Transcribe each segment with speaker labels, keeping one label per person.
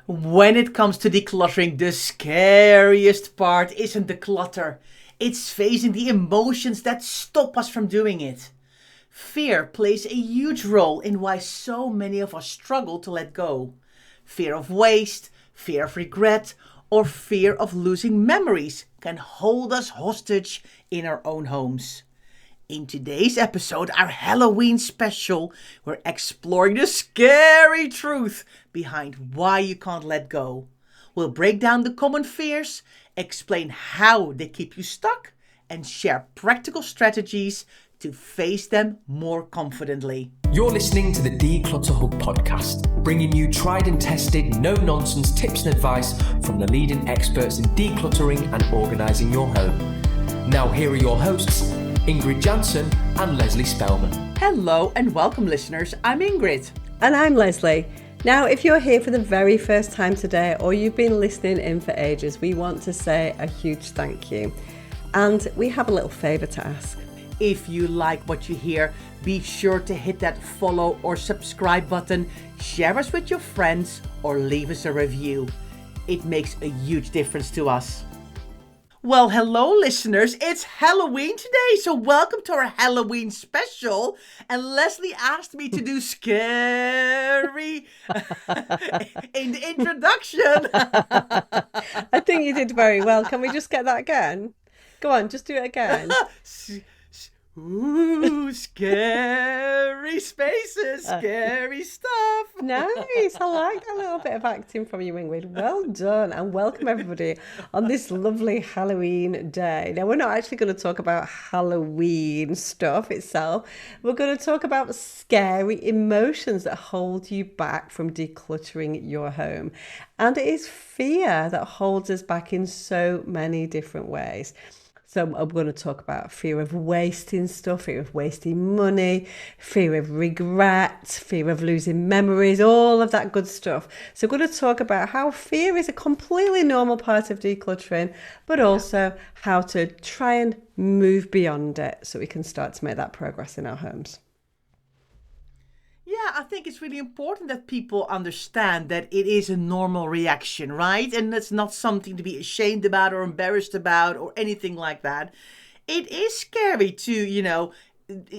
Speaker 1: When it comes to decluttering, the scariest part isn't the clutter. It's facing the emotions that stop us from doing it. Fear plays a huge role in why so many of us struggle to let go. Fear of waste, fear of regret, or fear of losing memories can hold us hostage in our own homes. In today's episode, our Halloween special, we're exploring the scary truth behind why you can't let go. We'll break down the common fears, explain how they keep you stuck, and share practical strategies to face them more confidently.
Speaker 2: You're listening to the Declutter Hub podcast, bringing you tried and tested, no-nonsense tips and advice from the leading experts in decluttering and organising your home. Now here are your hosts, Ingrid Jansen and Lesley Spellman.
Speaker 1: Hello and welcome listeners, I'm Ingrid.
Speaker 3: And I'm Lesley. Now, if you're here for the very first time today or you've been listening in for ages, we want to say a huge thank you. And we have a little favour to ask.
Speaker 1: If you like what you hear, be sure to hit that follow or subscribe button, share us with your friends or leave us a review. It makes a huge difference to us. Well, hello listeners, it's Halloween today, so welcome to our Halloween special. And Lesley asked me to do scary in the introduction.
Speaker 3: I think you did very well. Can we just get that again? Go on, just do it again.
Speaker 1: Ooh, scary spaces, scary stuff.
Speaker 3: Nice. I like a little bit of acting from you, Ingrid. Well done. And welcome everybody on this lovely Halloween day. Now, we're not actually going to talk about Halloween stuff itself. We're going to talk about scary emotions that hold you back from decluttering your home. And it is fear that holds us back in so many different ways. So I'm going to talk about fear of wasting stuff, fear of wasting money, fear of regret, fear of losing memories, all of that good stuff. So I'm going to talk about how fear is a completely normal part of decluttering, but also how to try and move beyond it so we can start to make that progress in our homes.
Speaker 1: Yeah, I think it's really important that people understand that it is a normal reaction, right? And it's not something to be ashamed about or embarrassed about or anything like that. It is scary to,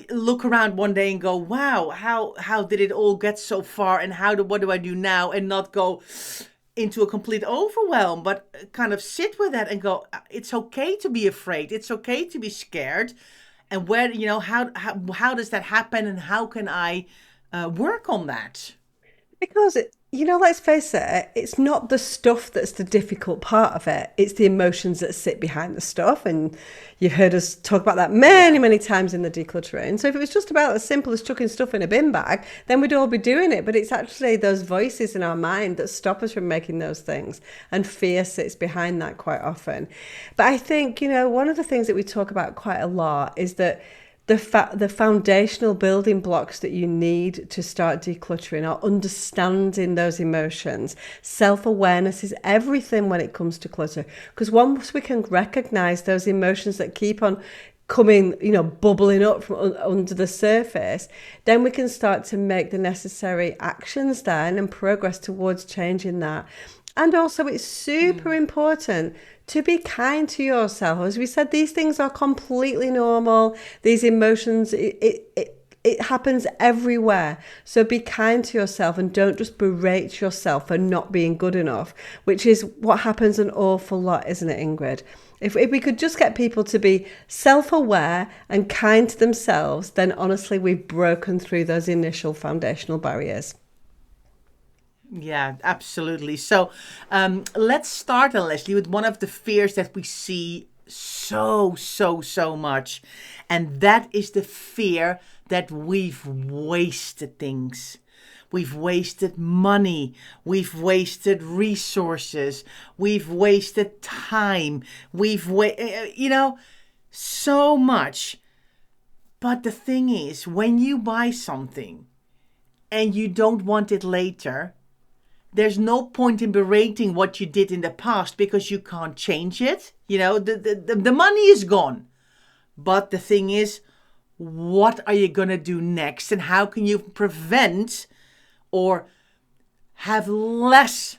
Speaker 1: look around one day and go, wow, how did it all get so far and what do I do now? And not go into a complete overwhelm, but kind of sit with that and go, it's okay to be afraid. It's okay to be scared. And where, how does that happen and how can I work on that?
Speaker 3: Because, let's face it, it's not the stuff that's the difficult part of it. It's the emotions that sit behind the stuff. And you've heard us talk about that many, many times in the decluttering. So if it was just about as simple as chucking stuff in a bin bag, then we'd all be doing it. But it's actually those voices in our mind that stop us from making those things. And fear sits behind that quite often. But I think, one of the things that we talk about quite a lot is that the foundational building blocks that you need to start decluttering are understanding those emotions. Self-awareness is everything when it comes to clutter, because once we can recognize those emotions that keep on coming, bubbling up from under the surface, then we can start to make the necessary actions then and progress towards changing that. And also it's super important to be kind to yourself. As we said, these things are completely normal. These emotions, it happens everywhere. So be kind to yourself and don't just berate yourself for not being good enough, which is what happens an awful lot, isn't it, Ingrid? If we could just get people to be self-aware and kind to themselves, then honestly, we've broken through those initial foundational barriers.
Speaker 1: Yeah, absolutely. So let's start, Lesley, with one of the fears that we see so much. And that is the fear that we've wasted things. We've wasted money. We've wasted resources. We've wasted time. So much. But the thing is, when you buy something and you don't want it later, there's no point in berating what you did in the past because you can't change it. The money is gone. But the thing is, what are you going to do next? And how can you prevent or have less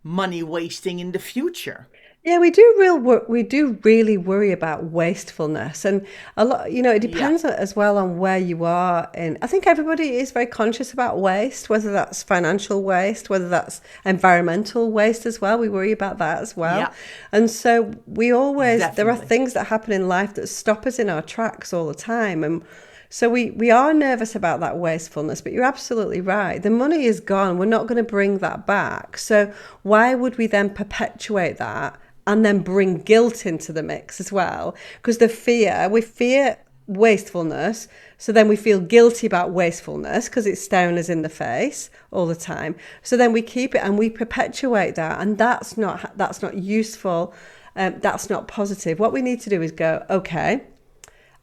Speaker 1: money wasting in the future.
Speaker 3: Yeah, we do really worry about wastefulness, and a lot, it
Speaker 1: Yeah,
Speaker 3: depends as well on where you are in. I think everybody is very conscious about waste, whether that's financial waste, whether that's environmental waste as well. We worry about that as well.
Speaker 1: yeah,
Speaker 3: And so there are
Speaker 1: definitely.
Speaker 3: things that happen in life that stop us in our tracks all the time. And so we are nervous about that wastefulness, but you're absolutely right. The money is gone. We're not going to bring that back. So why would we then perpetuate that and then bring guilt into the mix as well? Because we fear wastefulness. So then we feel guilty about wastefulness because it's staring us in the face all the time. So then we keep it and we perpetuate that. And that's not useful. That's not positive. What we need to do is go, okay,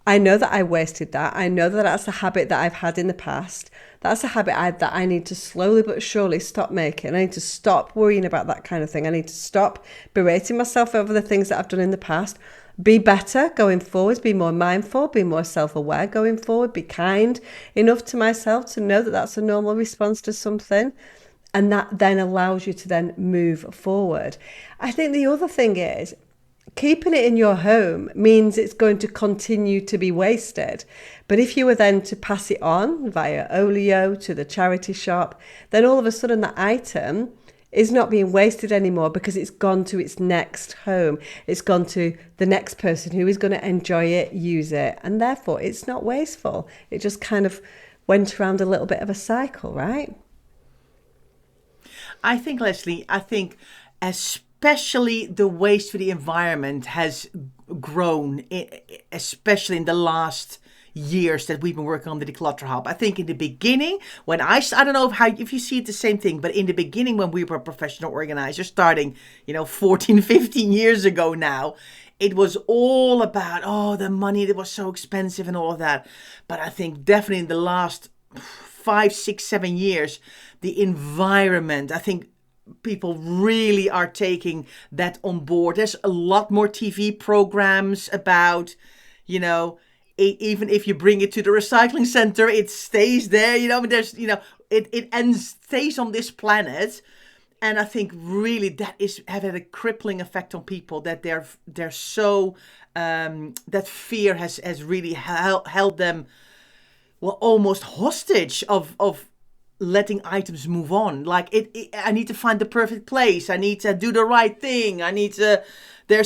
Speaker 3: I know that I wasted that. I know that that's a habit that I've had in the past. That's a habit that I need to slowly but surely stop making. I need to stop worrying about that kind of thing. I need to stop berating myself over the things that I've done in the past. Be better going forward, be more mindful, be more self-aware going forward, be kind enough to myself to know that that's a normal response to something. And that then allows you to then move forward. I think the other thing is, keeping it in your home means it's going to continue to be wasted. But if you were then to pass it on via Olio to the charity shop, then all of a sudden that item is not being wasted anymore because it's gone to its next home. It's gone to the next person who is going to enjoy it, use it, and therefore it's not wasteful. It just kind of went around a little bit of a cycle, right?
Speaker 1: I think, Leslie, especially the waste for the environment has grown, especially in the last years that we've been working on the Declutter Hub. I think in the beginning, when I don't know if you see it the same thing, but in the beginning when we were professional organizers starting, 14, 15 years ago now, it was all about, the money that was so expensive and all of that. But I think definitely in the last 5, 6, 7 years, the environment, I think people really are taking that on board. There's a lot more TV programs about, even if you bring it to the recycling center, it stays there. There's, stays on this planet. And I think really that have had a crippling effect on people, that they're so, that fear has really held them, well, almost hostage of letting items move on. Like I need to find the perfect place. I need to do the right thing. There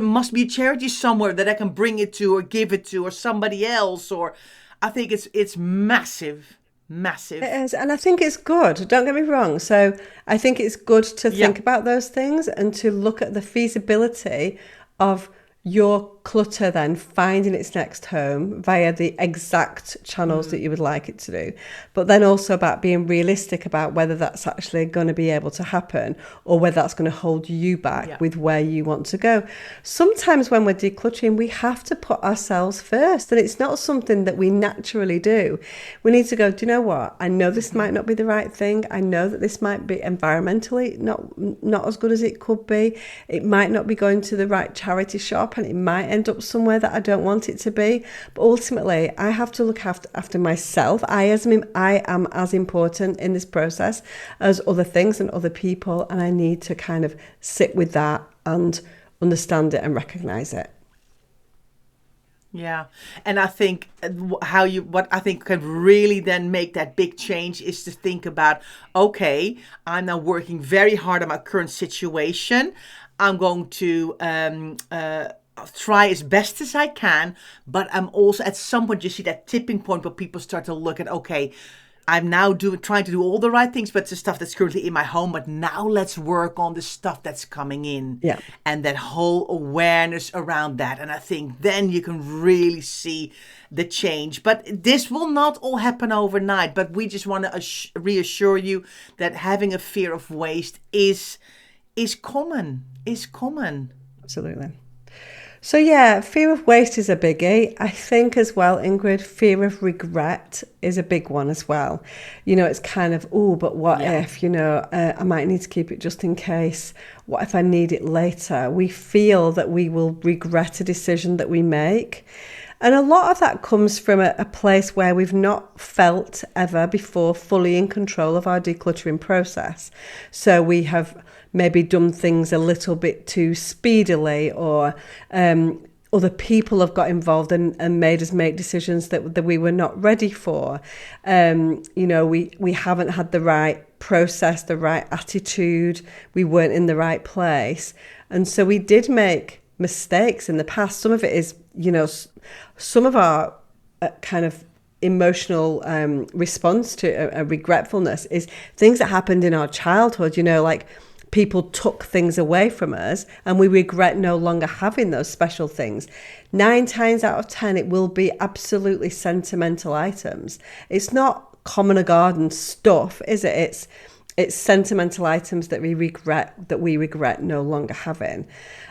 Speaker 1: must be a charity somewhere that I can bring it to or give it to or somebody else. Or I think it's massive. Massive.
Speaker 3: It is, and I think it's good. Don't get me wrong. So I think it's good to think about those things and to look at the feasibility of your clutter then finding its next home via the exact channels that you would like it to do, but then also about being realistic about whether that's actually going to be able to happen or whether that's going to hold you back with where you want to go. Sometimes when we're decluttering, we have to put ourselves first, and it's not something that we naturally do. We need to go, do you know what? I know this might not be the right thing. I know that this might be environmentally not as good as it could be. It might not be going to the right charity shop, and it might end up somewhere that I don't want it to be. But ultimately, I have to look after myself. I am as important in this process as other things and other people, and I need to kind of sit with that and understand it and recognize it.
Speaker 1: Yeah. And I think what I think can really then make that big change is to think about, okay, I'm now working very hard on my current situation. I'm going to try as best as I can, but I'm also at some point you see that tipping point where people start to look at, okay, I'm now trying to do all the right things, but it's the stuff that's currently in my home. But now let's work on the stuff that's coming in, and that whole awareness around that. And I think then you can really see the change. But this will not all happen overnight. But we just want to reassure you that having a fear of waste is common. Is common.
Speaker 3: Absolutely. So yeah, fear of waste is a biggie. I think as well, Ingrid, fear of regret is a big one as well. It's kind of, but what if, I might need to keep it just in case. What if I need it later? We feel that we will regret a decision that we make. And a lot of that comes from a place where we've not felt ever before fully in control of our decluttering process. So we have maybe done things a little bit too speedily, or other people have got involved and made us make decisions that we were not ready for. We haven't had the right process, the right attitude. We weren't in the right place. And so we did make mistakes in the past. Some of it is, some of our kind of emotional response to a regretfulness is things that happened in our childhood, like people took things away from us and we regret no longer having those special things. 9 times out of 10, it will be absolutely sentimental items. It's not common or garden stuff, is it? It's sentimental items that we regret no longer having.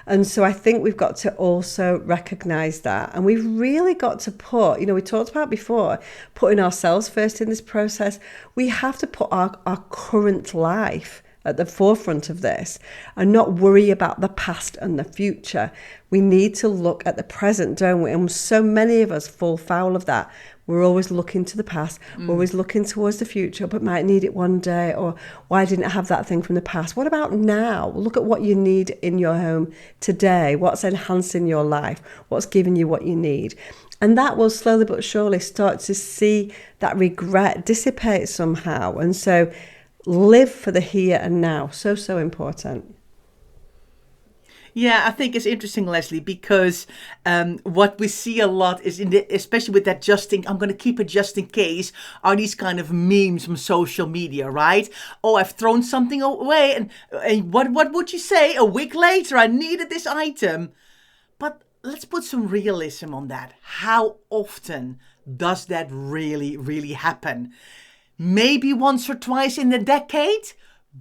Speaker 3: And so I think we've got to also recognize that. And we've really got to put, we talked about before, putting ourselves first in this process. We have to put our current life at the forefront of this and not worry about the past and the future. We need to look at the present, don't we? And so many of us fall foul of that. We're always looking to the past, we're always looking towards the future, but might need it one day, or why didn't I have that thing from the past? What about now? Look at what you need in your home today. What's enhancing your life? What's giving you what you need? And that will slowly but surely start to see that regret dissipate somehow. And so live for the here and now. So important.
Speaker 1: Yeah, I think it's interesting, Lesley, because what we see a lot is, especially with that I'm going to keep it just in case, are these kind of memes from social media, right? Oh, I've thrown something away, and what would you say? A week later, I needed this item. But let's put some realism on that. How often does that really, really happen? Maybe once or twice in a decade?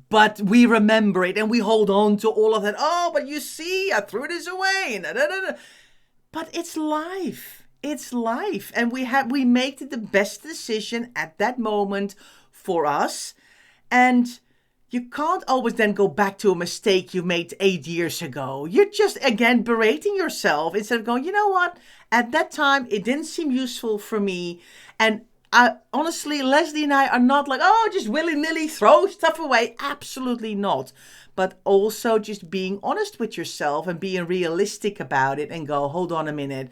Speaker 1: But we remember it and we hold on to all of that. Oh, but you see, I threw this away. But it's life. It's life. And we make the best decision at that moment for us. And you can't always then go back to a mistake you made 8 years ago. You're just, again, berating yourself instead of going, you know what? At that time, it didn't seem useful for me. And honestly, Lesley and I are not like, just willy-nilly throw stuff away. Absolutely not. But also just being honest with yourself and being realistic about it and go, hold on a minute.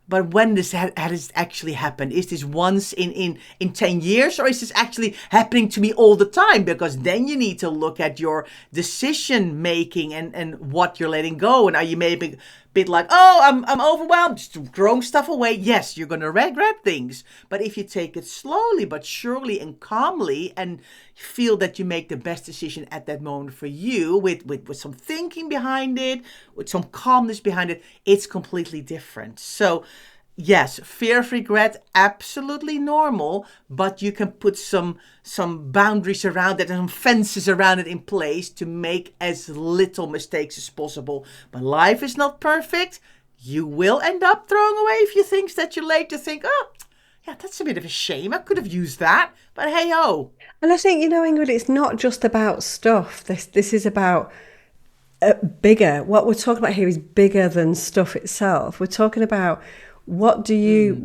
Speaker 1: But when has actually happened? Is this once in 10 years, or is this actually happening to me all the time? Because then you need to look at your decision making and what you're letting go. And are you maybe a bit like, I'm overwhelmed, just throwing stuff away? Yes, you're going to regret things. But if you take it slowly but surely and calmly and feel that you make the best decision at that moment for you with some thinking behind it, with some calmness behind it, it's completely different. So yes, fear of regret, absolutely normal, but you can put some boundaries around it and some fences around it in place to make as little mistakes as possible. But life is not perfect. You will end up throwing away a few things that you later think, yeah, that's a bit of a shame. I could have used that, but hey ho.
Speaker 3: And I think, Ingrid, it's not just about stuff. This is about bigger. What we're talking about here is bigger than stuff itself. We're talking about what do you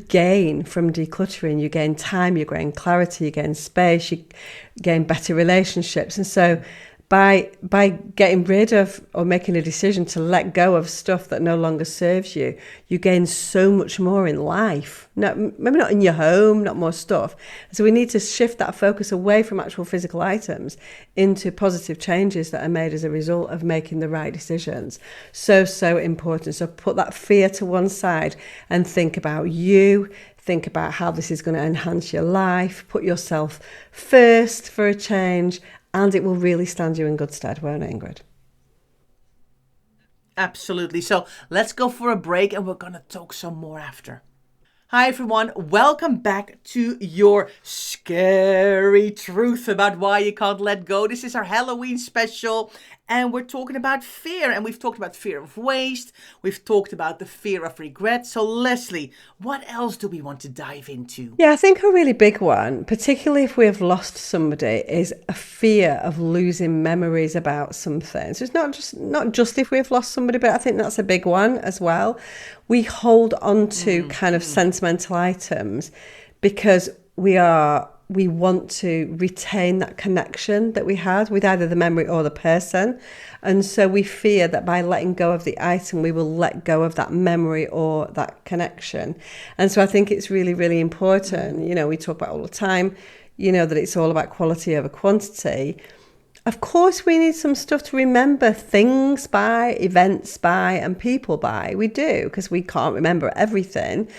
Speaker 3: gain from decluttering? You gain time, you gain clarity, you gain space, you gain better relationships. And so by getting rid of or making a decision to let go of stuff that no longer serves you, you gain so much more in life. Maybe not in your home, not more stuff. So we need to shift that focus away from actual physical items into positive changes that are made as a result of making the right decisions. So important. So put that fear to one side and think about you. Think about how this is going to enhance your life. Put yourself first for a change. And it will really stand you in good stead, won't it, Ingrid?
Speaker 1: Absolutely. So let's go for a break and we're going to talk some more after. Hi everyone, welcome back to your scary truth about why you can't let go. This is our Halloween special and we're talking about fear, and we've talked about fear of waste. We've talked about the fear of regret. So Lesley, what else do we want to dive into?
Speaker 3: Yeah, I think a really big one, particularly if we have lost somebody, is a fear of losing memories about something. So it's not just if we have lost somebody, but I think that's a big one as well. We hold on to kind of sentimental items because we are we want to retain that connection that we had with either the memory or the person. And so we fear that by letting go of the item, we will let go of that memory or that connection. And so I think it's really, really important. You know, we talk about all the time, you know, that it's all about quality over quantity. Of course, we need some stuff to remember things by, events by, and people by. We do, because we can't remember everything.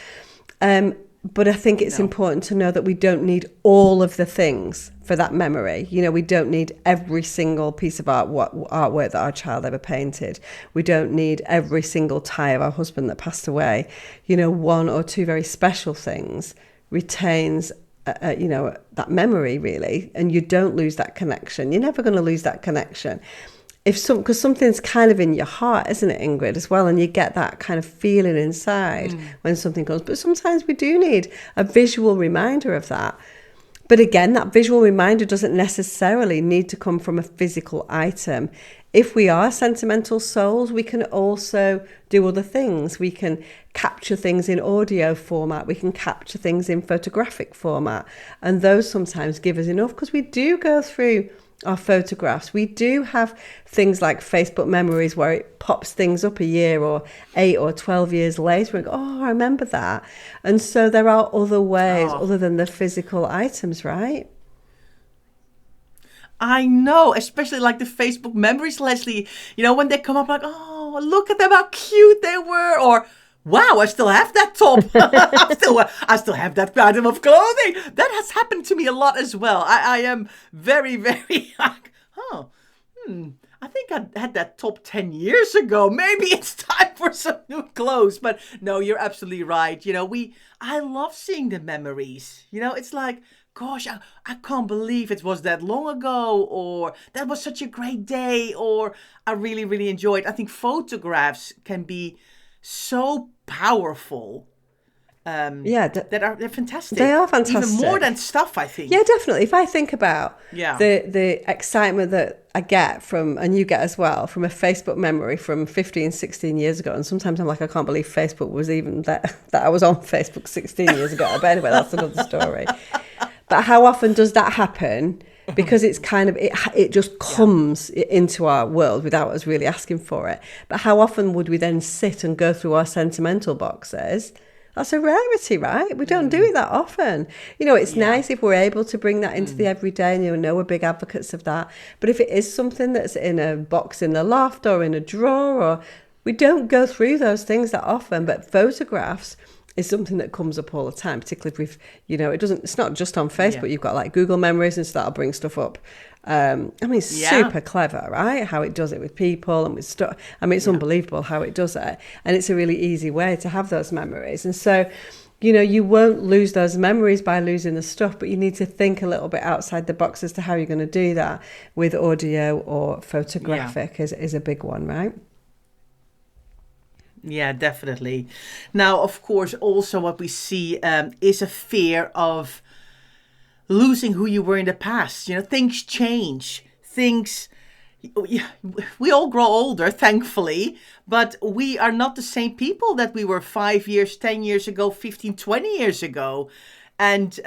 Speaker 3: But I think it's important to know that we don't need all of the things for that memory. You know, we don't need every single piece of artwork that our child ever painted. We don't need every single tie of our husband that passed away. You know, one or two very special things retains you know, that memory really, and you don't lose that connection. You're never going to lose that connection. Because something's kind of in your heart, isn't it, Ingrid, as well? And you get that kind of feeling inside when something comes. But sometimes we do need a visual reminder of that. But again, that visual reminder doesn't necessarily need to come from a physical item. If we are sentimental souls, we can also do other things. We can capture things in audio format. We can capture things in photographic format. And those sometimes give us enough, because we do go through our photographs. We do have things like Facebook memories where it pops things up a year or 8 or 12 years later and go, oh, I remember that. And so there are other ways other than the physical items, right?
Speaker 1: I know, especially like the Facebook memories, Lesley, you know, when they come up like, oh, look at them, how cute they were. Or, wow, I still have that top. I still have that item of clothing. That has happened to me a lot as well. I am very, very like, I think I had that top 10 years ago. Maybe it's time for some new clothes. But no, you're absolutely right. You know, I love seeing the memories. You know, it's like, gosh, I can't believe it was that long ago, or that was such a great day, or I really, really enjoyed. I think photographs can be so powerful. They're fantastic.
Speaker 3: They are fantastic.
Speaker 1: Even more than stuff, I think.
Speaker 3: Yeah, definitely. If I think about the excitement that I get from, and you get as well, from a Facebook memory from 15, 16 years ago, and sometimes I'm like, I can't believe Facebook was even that I was on Facebook 16 years ago. But anyway, that's another story. But how often does that happen? Because it's kind of, it just comes into our world without us really asking for it. But how often would we then sit and go through our sentimental boxes? That's a rarity, right? We don't do it that often. You know, it's nice if we're able to bring that into the everyday, and you know, we're big advocates of that. But if it is something that's in a box in the loft or in a drawer, or we don't go through those things that often. But photographs is something that comes up all the time, particularly if we've, you know, it's not just on Facebook. You've got like Google Memories, and so that'll bring stuff up. I mean, super clever, right? How it does it with people and with stuff. I mean, it's unbelievable how it does it. And it's a really easy way to have those memories. And so, you know, you won't lose those memories by losing the stuff, but you need to think a little bit outside the box as to how you're going to do that with audio or photographic is a big one, right?
Speaker 1: Yeah, definitely. Now, of course, also what we see is a fear of losing who you were in the past. You know, things change. We all grow older, thankfully, but we are not the same people that we were 5 years, 10 years ago, 15, 20 years ago. And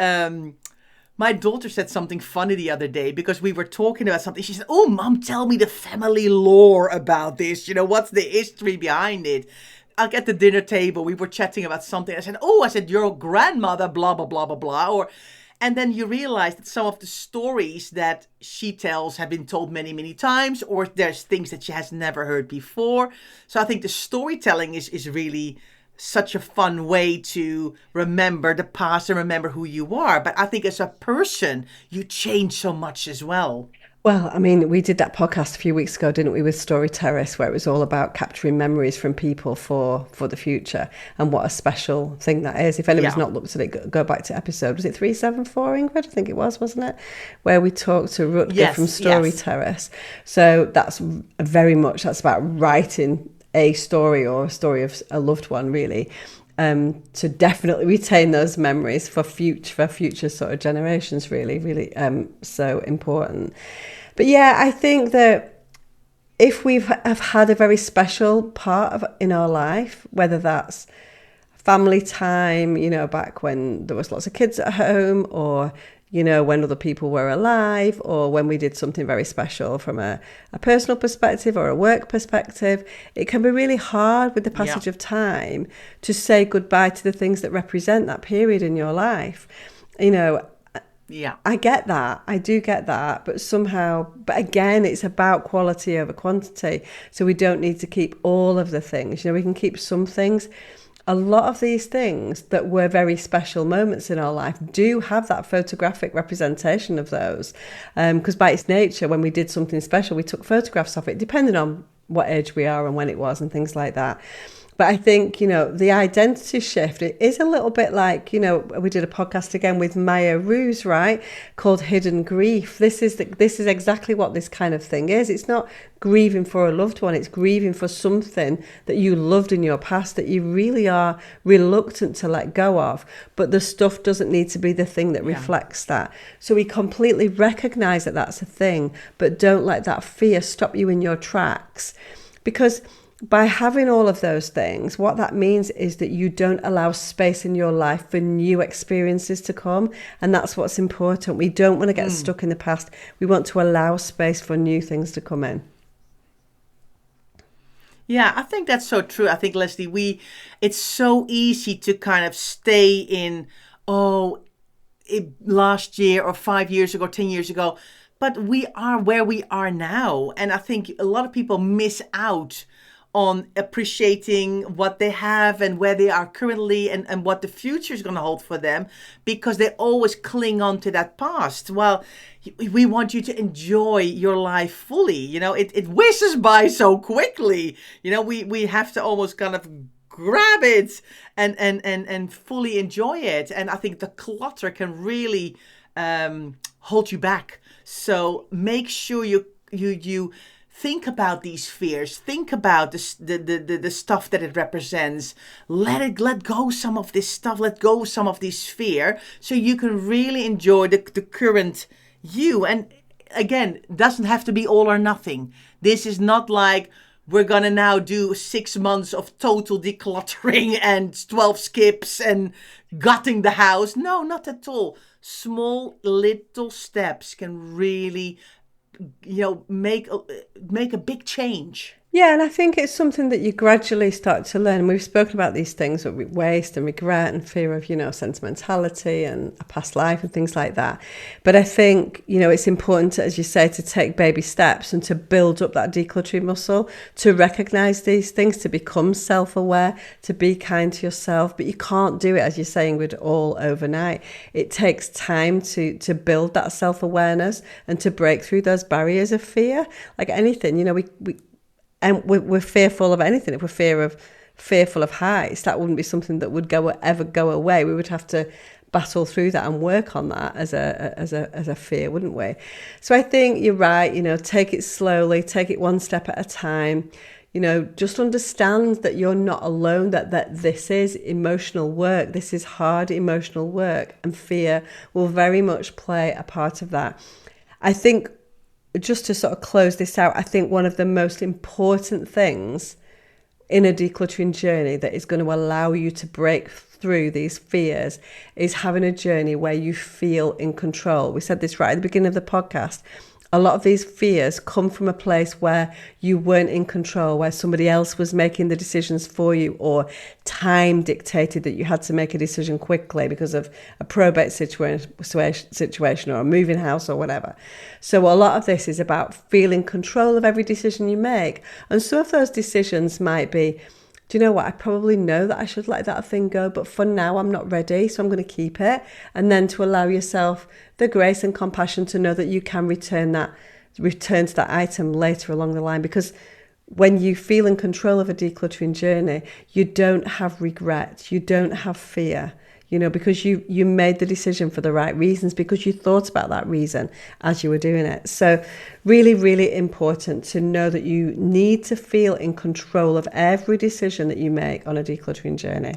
Speaker 1: my daughter said something funny the other day because we were talking about something. She said, oh, Mom, tell me the family lore about this. You know, what's the history behind it? Like at the dinner table, we were chatting about something. I said, your grandmother, blah, blah, blah, blah, blah. And then you realize that some of the stories that she tells have been told many, many times, or there's things that she has never heard before. So I think the storytelling is really such a fun way to remember the past and remember who you are. But I think as a person, you change so much as well.
Speaker 3: Well, I mean, we did that podcast a few weeks ago, didn't we, with Story Terrace, where it was all about capturing memories from people for the future, and what a special thing that is. If anyone's not looked at it, go back to episode, was it 374, Ingrid? I think it was, wasn't it? Where we talked to Rutger from Story Terrace. So that's about writing a story, or a story of a loved one, really. To definitely retain those memories for future sort of generations, really so important. But yeah, I think that if have had a very special part in our life, whether that's family time, you know, back when there was lots of kids at home, or, when other people were alive, or when we did something very special from a personal perspective or a work perspective. It can be really hard with the passage of time to say goodbye to the things that represent that period in your life. I get that. I do get that. But again, it's about quality over quantity. So we don't need to keep all of the things. We can keep some things. A lot of these things that were very special moments in our life do have that photographic representation of those. Because by its nature, when we did something special, we took photographs of it, depending on what age we are and when it was and things like that. But I think, the identity shift, it is a little bit like, we did a podcast again with Maya Ruse, right, called Hidden Grief. This is exactly what this kind of thing is. It's not grieving for a loved one. It's grieving for something that you loved in your past that you really are reluctant to let go of. But the stuff doesn't need to be the thing that reflects that. So we completely recognize that that's a thing, but don't let that fear stop you in your tracks. Because by having all of those things, what that means is that you don't allow space in your life for new experiences to come. And that's what's important. We don't want to get stuck in the past. We want to allow space for new things to come in.
Speaker 1: Yeah, I think that's so true. I think, Lesley, it's so easy to kind of stay in, last year or 5 years ago, 10 years ago. But we are where we are now. And I think a lot of people miss out on appreciating what they have and where they are currently and what the future is going to hold for them, because they always cling on to that past. Well, we want you to enjoy your life fully. It whizzes by so quickly. We have to almost kind of grab it and fully enjoy it. And I think the clutter can really hold you back. So make sure you think about these fears. Think about the stuff that it represents. Let go some of this stuff. Let go some of this fear, so you can really enjoy the current you. And again, it doesn't have to be all or nothing. This is not like we're gonna now do 6 months of total decluttering and 12 skips and gutting the house. No, not at all. Small little steps can really make a big change.
Speaker 3: Yeah, and I think it's something that you gradually start to learn. And we've spoken about these things, waste and regret and fear of, sentimentality and a past life and things like that. But I think, it's important, as you say, to take baby steps and to build up that decluttering muscle, to recognize these things, to become self-aware, to be kind to yourself. But you can't do it, as you're saying, with all overnight. It takes time to build that self-awareness and to break through those barriers of fear. Like anything, we're fearful of anything. If we're fearful of heights, that wouldn't be something that would ever go away. We would have to battle through that and work on that as a fear, wouldn't we? So I think you're right. Take it slowly, take it one step at a time. Just understand that you're not alone. That this is emotional work. This is hard emotional work, and fear will very much play a part of that. I think, just to sort of close this out, I think one of the most important things in a decluttering journey that is going to allow you to break through these fears is having a journey where you feel in control. We said this right at the beginning of the podcast. A lot of these fears come from a place where you weren't in control, where somebody else was making the decisions for you, or time dictated that you had to make a decision quickly because of a probate situation or a moving house or whatever. So a lot of this is about feeling control of every decision you make. And some of those decisions might be, do you know what? I probably know that I should let that thing go, but for now I'm not ready, so I'm going to keep it. And then to allow yourself the grace and compassion to know that you can return to that item later along the line. Because when you feel in control of a decluttering journey, you don't have regret, you don't have fear. Because you made the decision for the right reasons, because you thought about that reason as you were doing it. So really, really important to know that you need to feel in control of every decision that you make on a decluttering journey.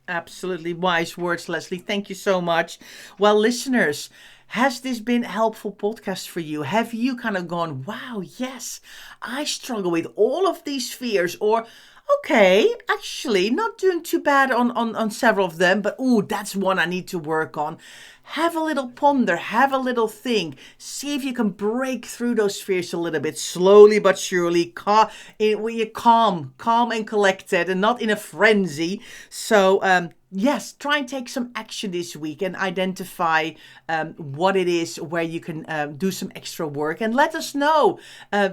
Speaker 1: Absolutely wise words, Lesley. Thank you so much. Well, listeners, Has this been a helpful podcast for you? Have you kind of gone, wow, yes, I struggle with all of these fears, or okay, actually not doing too bad on several of them, but that's one I need to work on. Have a little ponder, have a little think, see if you can break through those fears a little bit, slowly but surely, when you're calm and collected and not in a frenzy. So yes, try and take some action this week and identify what it is where you can do some extra work, and let us know.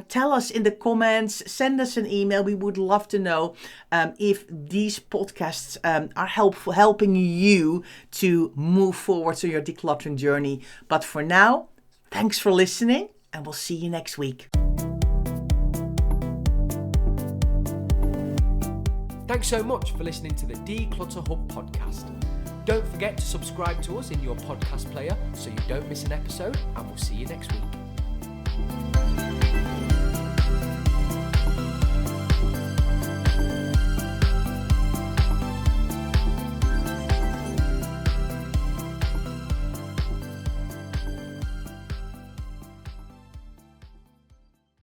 Speaker 1: Tell us in the comments, send us an email. We would love to know if these podcasts are helping you to move forward to your decluttering journey. But for now, thanks for listening, and we'll see you next week.
Speaker 2: Thanks so much for listening to the Declutter Hub podcast. Don't forget to subscribe to us in your podcast player so you don't miss an episode, and we'll see you next week.